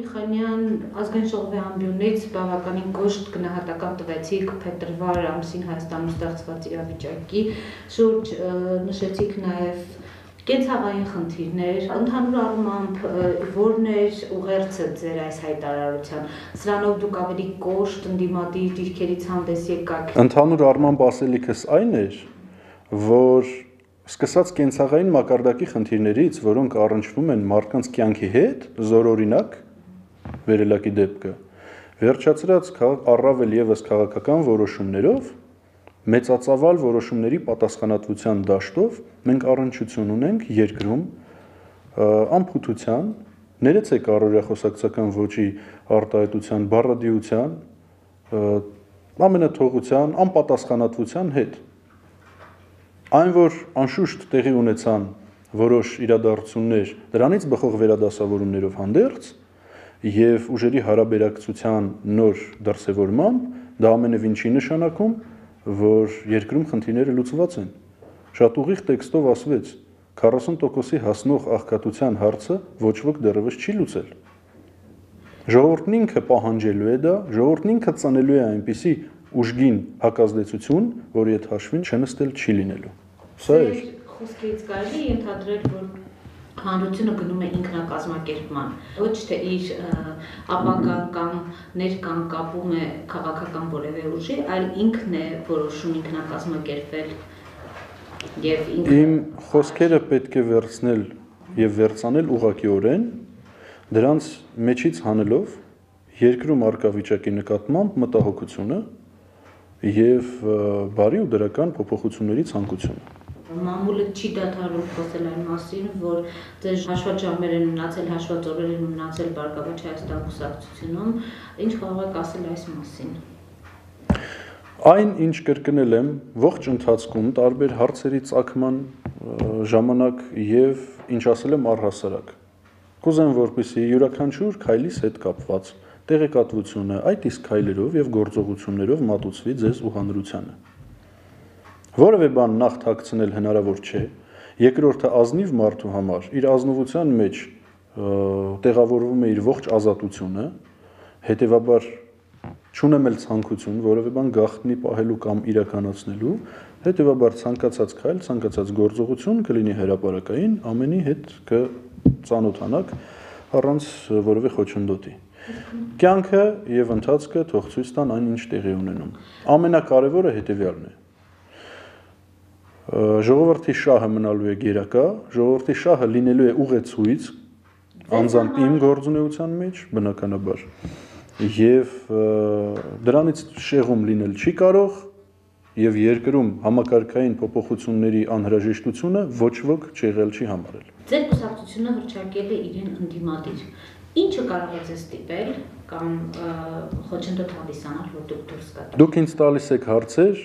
Միխանյան ազգային ժողովի ամբիոնից բավականին կոշտ գնահատական տվեցիք փետրվար ամսին Հայաստանում ստեղծված իրավիճակի շուրջ նշեցիք նաև կենցաղային խնդիրներ, ընդհանուր առմամբ որն էր ուղերձը ձեր այս հայտարարության, սրանով դուք ավելի կոշտ ընդդիմադիր դիրքերից հանդես եկաք։ Ընդհանուր առմամբ ասելիքս այն էր, որ սկսած կենցաղային մակարդակի խնդիրներից, որոնք առնչվում են մարդկանց կյանքի հետ, զորօրինակ վերելակի դեպքը, վերջացրած առավել ևս քաղաքական որոշումներով, մեծածավալ որոշումների պատասխանատվության դաշտով մենք առնչություն ունենք երկրում անփութության, ներեցեք առօրյա խոսակցական ոճի արտահայտության, բառադիության, ամենաթողության, անպատասխանատվության հետ։ Այն, որ անշուշտ տեղի ունեցան որոշ իրադարձություններ, դրանից բխող վերադասավորումներով հանդերձ եւ ուժերի հարաբերակցության նոր դրսևորմամբ, դա ամենևին չի նշանակում, որ երկրում խնդիրները լուծված են։ Շատ ուղիղ տեքստով ասվեց, 40%-ի հասնող աղքատության հարցը ոչ ոք դեռևս չի լուծել։ Ժողովուրդն ինքը պահանջելու է դա, ժողովուրդն ինքը ծնելու է այնպիսի ուժգին հակազդեցություն, որի հետ հաշվին չնստել չի լինելու։ Սա է։ Խոսքից կարելի է ենթադրել, որ հանրությունը գնում է ինքնակազմակերպման, ոչ թե իր ապագան կամ ներկան կապում է քաղաքական որևէ ուժի, այլ ինքն է որոշում ինքնակազմակերպվել եւ ինքը։ Իմ խոսքերը պետք է վերցնել եւ վերցանել ուղղակիորեն, դրանց մեջից հանելով երկրում արկա վիճակի նկատմամբ մտահոգությունը եւ բարի ու դրական փոփոխությունների ցանկությունը։ Մամուլը չի դադարում խոսել այն մասին, որ ձեր հաշվաժամեր են մնացել, հաշվածորեր են մնացել Բարգավաճ Հայաստան կուսակցությունում, ինչ կարող եք ասել այս մասին։ Այն, ինչ կրկնել եմ ողջ ընթացքում տարբեր հարցերի ծագման ժամանակ եւ ինչ ասել եմ առհասարակ։ Կուզեմ, որպեսզի յուրաքանչյուր քայլից հետ կապված տեղեկատվությունը այդ իսկ քայլերով եւ գործողություններով մատուցվի ձեզ ու հանրությանը։ Որևէ բան նախ թաքցնել հնարավոր չէ, երկրորդը ազնիվ մարդու համար իր ազնվության մեջ տեղավորվում է իր ողջ ազատությունը, հետևաբար չունեմ էլ ցանկություն որևէ բան գաղտնի պահելու կամ իրականացնելու, հետևաբար ցանկացած քայլ, ցանկացած գործողություն կլինի հրապարակային, ամենի հետ կծանոթանաք առանց որևէ խոչընդոտի։ Կյանքը եւ ընթացքը թող ցույց տան այն, ինչ տեղի ունենում։ Ամենակարևորը հետեւյալն է։ Ժողովրդի շահը մնալու է գերակա, ժողովրդի շահը լինելու է ուղեցույց անձամբ իմ գործունեության մեջ, բնականաբար, եւ դրանից շեղում լինել չի կարող, եւ երկրում համակարգային փոփոխությունների անհրաժեշտությունը ոչ ոք չեղել չի համարել։ Ձեր կուսակցությունը հռչակել է իրեն ընդդիմադիր։ Ինչը կարող է ձեզ ստիպել կամ խոչընդոտ հանդիսանալ, որ դուք դուրս գաք։ Դուք ինձ տալիս եք հարցեր,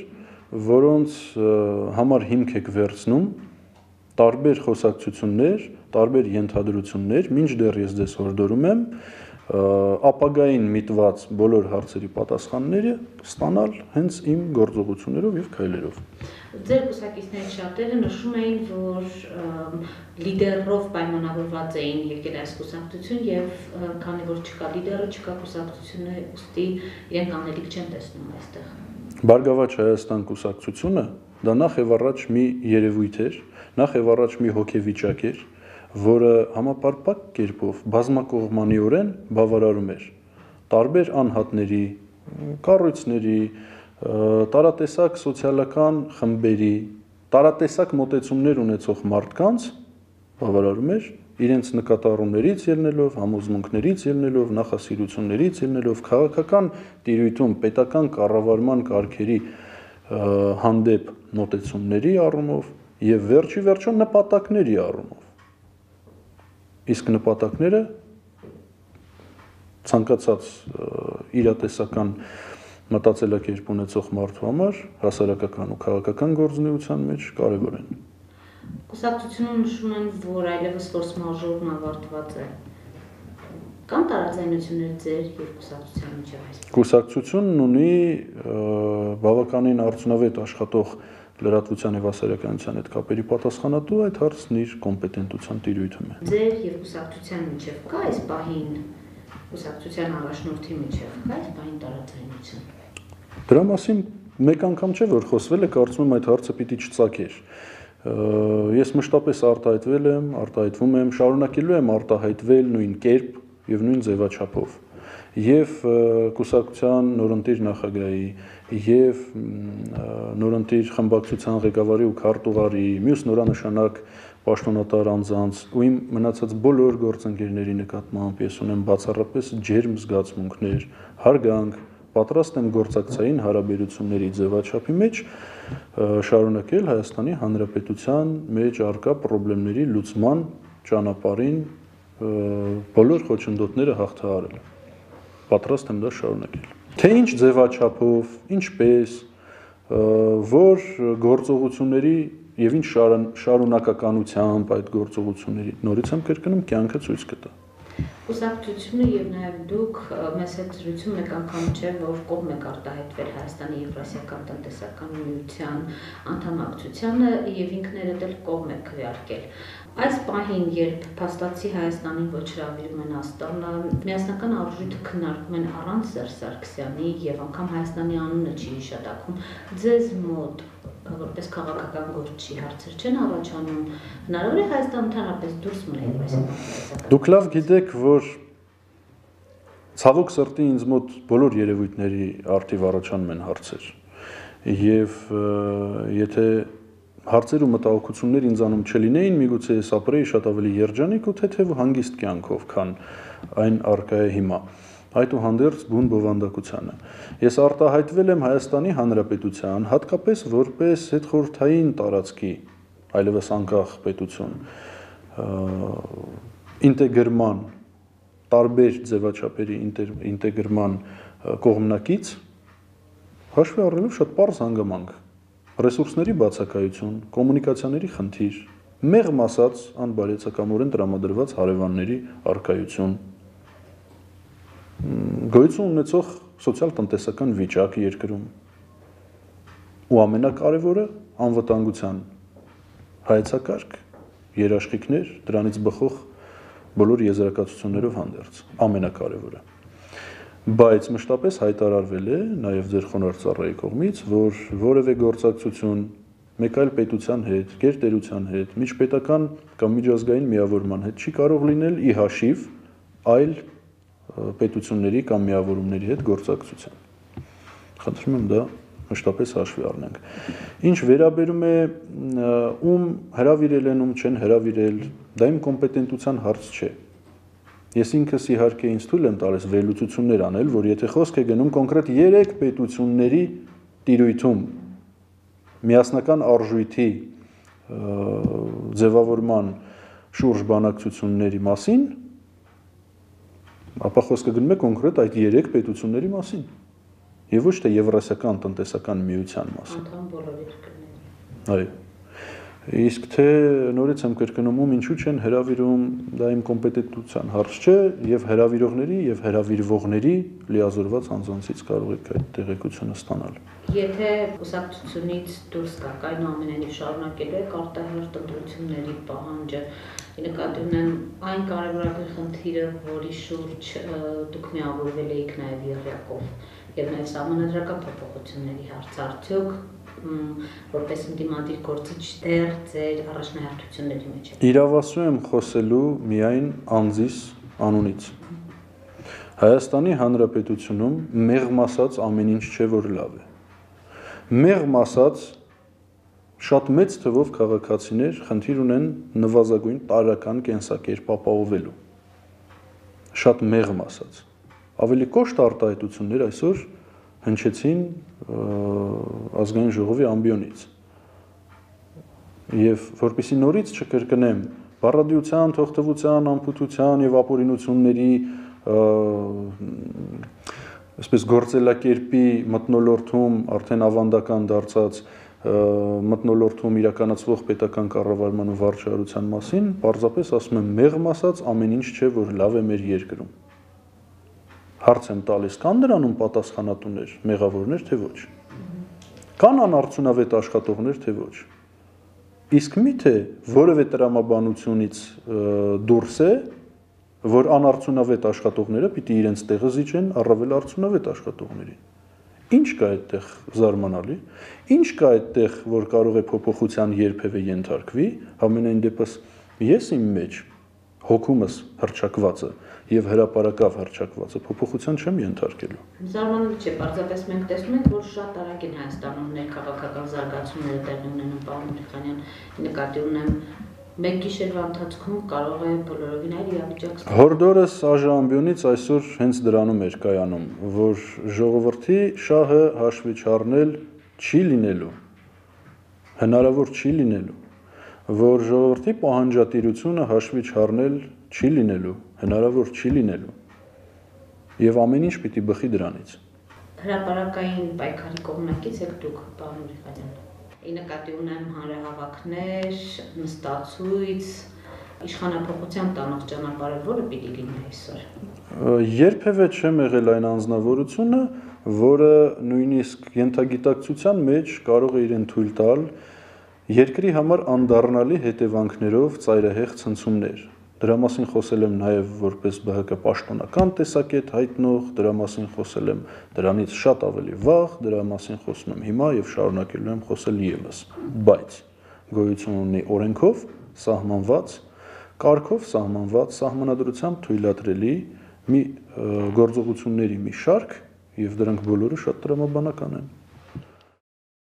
որոնց համար հիմք եք վերցնում տարբեր խոսակցություններ, տարբեր ենթադրություններ, մինչդեռ ես ձեզ հորդորում եմ ապագային միտված բոլոր հարցերի պատասխանները ստանալ հենց իմ գործողություններով եւ քայլերով։ Ձեր կուսակիցներից շատերը նշում էին, որ լիդերով պայմանավորված էին եկել այս կուսակցություն եւ քանի որ չկա լիդերը, չկա կուսակցությունը, ուստի իրենք անելիք չեն տեսնում այստեղ։ Բարգավաճ Հայաստան կուսակցությունը դա նախ եւ առաջ մի երևույթ էր, նախ եւ առաջ մի հոգեվիճակ էր, որը համապարփակ կերպով բազմակողմանիորեն բավարարում էր տարբեր անհատների, կառույցների, տարատեսակ սոցիալական խմբերի, տարատեսակ մոտեցումներ ունեցող մարդկանց բավարարում էր իրենց նկատառումներից ելնելով, համոզմունքներից ելնելով, նախասիրություններից ելնելով, քաղաքական տիրույթում պետական կառավարման կարգերի հանդեպ մոտեցումների առումով եւ վերջի վերջո նպատակների առումով։ Իսկ նպատակները ցանկացած իրատեսական մտածելակերպ ունեցող մարդու համար հասարակական ու քաղաքական գործունեության մեջ կարևոր են։ Կուսակցությունը նշում են, որ այլևս ֆորս մաժորն ավարտված է։ Կան տարաձայնություններ ձեր եւ կուսակցության միջեւ այս։ Կուսակցությունն ունի բավականին արդյունավետ աշխատող լրատվության եւ հասարակայնության հետ կապերի պատասխանատու, այդ հարցն իր կոմպետենտության տիրույթում է։ Ձեր եւ կուսակցության միջեւ կա այս պահին կուսակցության առաջնորդի միջև, բայց բային տարաձայնություն։ Դրա մասին մեկ անգամ չէ որ խոսվել է, կարծում եմ այդ հարցը պիտի չծագեր։ Ես մշտապես արտահայտվել եմ, արտահայտվում եմ, շարունակելու եմ արտահայտվել նույն կերպ եւ նույն ձևաչափով։ Եվ կուսակցության նորընտիր նախագահի եւ նորընտիր խմբակցության ղեկավարի ու քարտուղարի, մյուս նորանշանակ պաշտոնատար անձանց ու իմ մնացած բոլոր գործընկերների նկատմամբ ես ունեմ բացառապես ջերմ զգացմունքներ, հարգանք, պատրաստ եմ գործակցային հարաբերությունների ձևաչափի մեջ շարունակել Հայաստանի Հանրապետության մեջ առկա խնդիրների լուծման ճանապարհին բոլոր խոչընդոտները հաղթահարել։ Պատրաստ եմ դա շարունակել։ Թե ինչ ձևաչափով, ինչպես, որ գործողությունների եւ ինչ շարունակականությամբ այդ գործողությունների նորից եմ կրկնում կյանքը ցույց կտա։ Կուսակցությունը եւ նաեւ դուք մեծ հետ զրույցում մեկ անգամ չէ որ կողմ եք արտահայտվել Հայաստանի Եվրասիական տնտեսական միության անդամակցությանը եւ ինքներդ էլ կողմ եք քվեարկել։ Այս պահին, երբ փաստացի Հայաստանին ոչ հրավիրում են Աստանը, միասնական արժույթը քննարկում են առանց Սերժ Սարգսյանի եւ անգամ Հայաստանի անունը չի հիշատակվում, ձեզ մոտ որպես քաղաքական գործչի հարցեր չեն առաջանում, հնարավոր է Հայաստանը ընդհանրապես դուրս մնա Եվրասիական տնտեսական։ Դուք լավ գիտեք, որ ցավոք սրտի ինձ մոտ բոլոր երևույթների արդիվ առաջանում են հարցեր։ Եվ եթե հարցեր ու մտահոգություններ ինձանում չլինեին, միգուցե ես ապրեի շատ ավելի երջանիկ ու թեթև ու հանգիստ կյանքով, քան այն առկա է հիմա։ Այդուհանդերձ բուն բովանդակությանը։ Ես արտահայտվել եմ Հայաստանի Հանրապետության, հատկապես որպես հետխորհրդային տարածքի, այլևս անկախ պետություն, ինտեգրման, տարբեր ձևաչափերի ինտեգրման կողմնակից, հաշվի առնելով շատ պարզ հանգամանք, ռեսուրսների բացակայություն, կոմունիկացիաների խնդիր, մեղմ ասած անբարեցակամորեն տրամադրված հարևանների առկայություն, գոյություն ունեցող սոցիալ-տնտեսական վիճակ երկրում ու ամենակարևորը անվտանգության հայեցակարգ, երաշխիքներ, դրանից բխող բոլոր եզրակացություններով հանդերձ, ամենակարևորը։ Բայց մշտապես հայտարարվել է նաև ձեր խոնարհ ծառայի կողմից, որ որևէ գործակցություն մեկ այլ պետության հետ, գերտերության հետ, միջպետական կամ միջազգային միավորման հետ չի կարող լինել ի հաշիվ այլ պետությունների կամ միավորումների հետ գործակցության։ Խնդրում եմ դա մշտապես հաշվի առնենք։ Ինչ վերաբերում է ում հրավիրել են, ում չեն հրավիրել, դա իմ կոմպետենտության հարց չէ։ Ես ինքս իհարկե ինձ թույլ եմ տալիս վերլուծություններ անել, որ եթե խոսք է գնում կոնկրետ 3 պետությունների տիրույթում միասնական արժույթի ձևավորման շուրջ բանակցությունների մասին, ապա խոսքը գնում է կոնկրետ այդ 3 պետությունների մասին եւ ոչ թե Եվրասիական տնտեսական միության մասին։ Անդամ բոլոր երկրների։ Այո։ Իսկ թե նորից եմ կրկնում, ինչու չեն հրավիրում, դա իմ կոմպետենտության հարց չէ եւ հրավիրողների եւ հրավիրվողների լիազորված անձանցից կարող եք այդ տեղեկությունը ստանալ։ Եթե կուսակցությունից դուրս գաք, այնուամենայնիվ շարունակելու եք արտահերթ ընտրությունների պահանջը, նկատի ունեմ այն կարևորագույն խնդիրը, որի շուրջ դուք միավորվել եք նաև Եղիակով եւ նաև սահմանադրական փոփոխությունների հարց, արդյոք որպես ընդդիմադիր գործիչ դեռ ձեր առաջնահերթությունների մեջ է։ Իրավասու եմ խոսելու միայն անձիս անունից։ Հայաստանի Հանրապետությունում մեղմ ասած ամեն ինչ չէ որ լավ է։ Մեղմ ասած շատ մեծ թվով քաղաքացիներ խնդիր ունեն նվազագույն տարրական կենսակերպ ապահովելու։ Շատ մեղմ ասած։ Ավելի կոշտ արտահայտություններ այսօր հնչեցին ազգային ժողովի ամբիոնից։ Եվ որպեսզի նորից չկրկնեմ բառադիության, թողտվության, անփութության եւ ապօրինությունների այսպես գործելակերպի մթնոլորտում արդեն ավանդական դարձած մթնոլորտում իրականացվող պետական կառավարման ու վարչարության մասին, պարզապես ասում եմ մեղմ ասած ամեն ինչ չէ որ լավ է մեր երկրում։ Հարց եմ տալիս կան նրանում պատասխանատուներ, մեղավորներ թե ոչ։ Կան անարդյունավետ աշխատողներ թե ոչ։ Իսկ միթե որևէ տրամաբանությունից դուրս է որ անարդյունավետ աշխատողները պիտի իրենց տեղը զիջեն առավել արդյունավետ աշխատողներին։ Ինչ կա այդտեղ զարմանալի, ինչ կա այդտեղ, որ կարող է փոփոխության երբևէ ենթարկվի, համենայն դեպս ես իմ մեջ հոգումս հռչակվածը եւ հրապարակավ հռչակվածը փոփոխության չեմ ենթարկելու։ Զարմանալի չէ, պարզապես մենք տեսնում ենք, որ շատ արագ են Հայաստանում ներքաղաքական զարգացումները տեղի ունենում, պարոն Միխանյան, նկատի ունեմ մեկ գիշերվա ընթացքում կարող է բոլորովին այլ իրավիճակ ստեղծվել։ Հորդորս ԱԺ-ամբյոնից այսօր հենց դրանում էր կայանում, որ ժողովրդի շահը հաշվի չառնել չի լինելու, հնարավոր չի լինելու, որ ժողովրդի պահանջատիրությունը հաշվի չառնել չի լինելու, հնարավոր չի լինելու, եւ ամեն ինչ պիտի բխի դրանից։ Հրապարակային պայքարի կողմնակից եք դուք, պարոն Միխանյան։ Ի նկատի ունեմ հանրահավաքներ, նստացույց, իշխանափոխության տանող ճանապարհը որը պիտի լինի այսօր։ Երբևէ չեմ եղել այն անձնավորությունը, որը նույնիսկ ենթագիտակցության մեջ կարող է իրեն թույլ տալ երկրի համար անդառնալի հետևանքներով ծայրահեղ ցնցումներ։ Դրա մասին խոսել եմ նաև որպես ԲՀԿ պաշտոնական տեսակետ հայտնող, դրա մասին խոսել եմ դրանից շատ ավելի վաղ, դրա մասին խոսում եմ հիմա եւ շարունակելու եմ խոսել եւս, բայց գոյություն ունի օրենքով սահմանված, կարգով սահմանված, սահմանադրությամբ թույլատրելի մի գործողությունների մի շարք եւ դրանք բոլորը շատ տրամաբանական են։